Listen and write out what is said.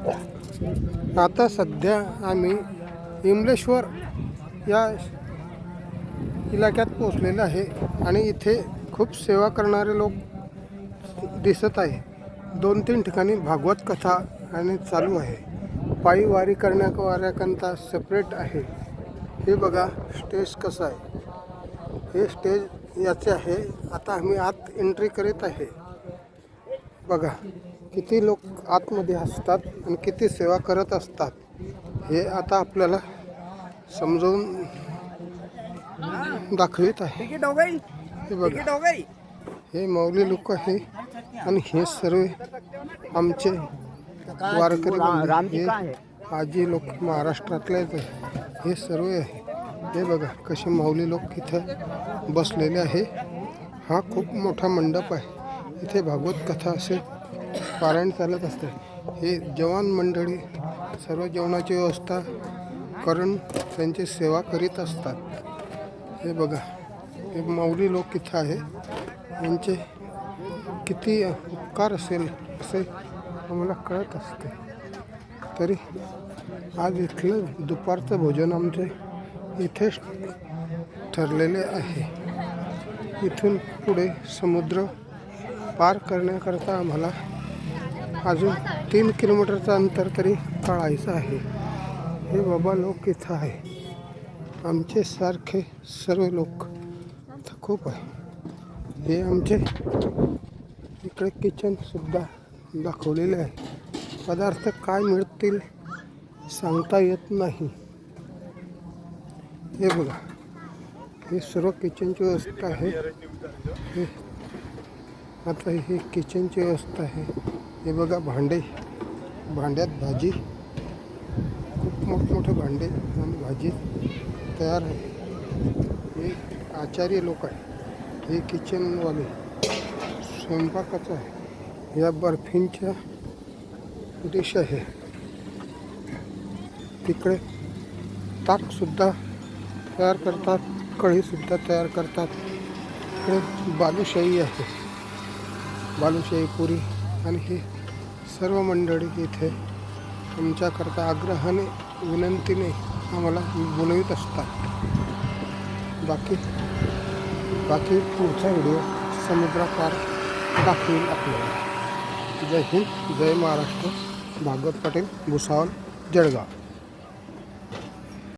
आता सध्या आम्ही इमलेश्वर या इलाक्यात पोहोचलेलो आहे आणि इथे खूप सेवा करणारे लोक दिसत आहे। 2-3 ठिकाणी भागवत कथा आणि चालू आहे। पायी वारी करण्याकरता सेपरेट आहे। हे बघा स्टेज कसं आहे, हे स्टेज याचे आहे। आता आम्ही आत एंट्री करीत आहे। बघा किती लोक आतमध्ये असतात आणि किती सेवा करत असतात हे आता आपल्याला समजावून दाखवित आहे। हे बघा हे माऊली लोक आहे आणि हे सर्व आमचे वारकरी बंधू, हे आजी लोक महाराष्ट्रातलेच आहे। हे सर्व आहे। हे बघा कसे माऊली लोक इथं बसलेले आहे। हा खूप मोठा मंडप आहे। इथे भागवत कथा असे पारायण चालत असते। हे जवान मंडळी सर्व जेवणाची व्यवस्था करून त्यांची सेवा करीत असतात। हे बघा हे माऊली लोक इथं आहे। यांचे किती उपकार असेल असे आम्हाला कळत असते। तरी आज इथलं दुपारचं भोजन आमचे इथेच ठरलेले आहे। इथून पुढे समुद्र पार करण्याकरता आम्हाला अजून 3 किलोमीटरचं अंतर तरी काढायचं आहे। हे बाबा लोक इथं आहे। आमचे सारखे सर्व लोक इथं खूप आहे। हे आमचे इकडे किचन सुद्धा दाखवलेले आहे। पदार्थ काय मिळतील सांगता येत नाही। हे बघा हे सर्व किचनची व्यवस्था आहे। हे आता ही किचनची व्यवस्था आहे। हे बघा भांड्यात भाजी, खूप मोठमोठे भांडे आणि भाजी तयार आहे। हे आचार्य लोक आहे। हे किचनवाले स्वयंपाकाचं आहे। या बर्फींच्या डिश आहे। तिकडे ताकसुद्धा तयार करतात, कढीसुद्धा तयार करतात। इकडे बालुशाही आहे, बालुशाही पुरी, आणि हे सर्व मंडळी इथे आमच्याकरता आग्रहाने विनंतीने आम्हाला बोलवित असतात। बाकी पुढचा व्हिडिओ समुद्रापार दाखवेल आपल्याला। जय हिंद, जय महाराष्ट्र। भागवत पाटील, भुसावळ, जळगाव।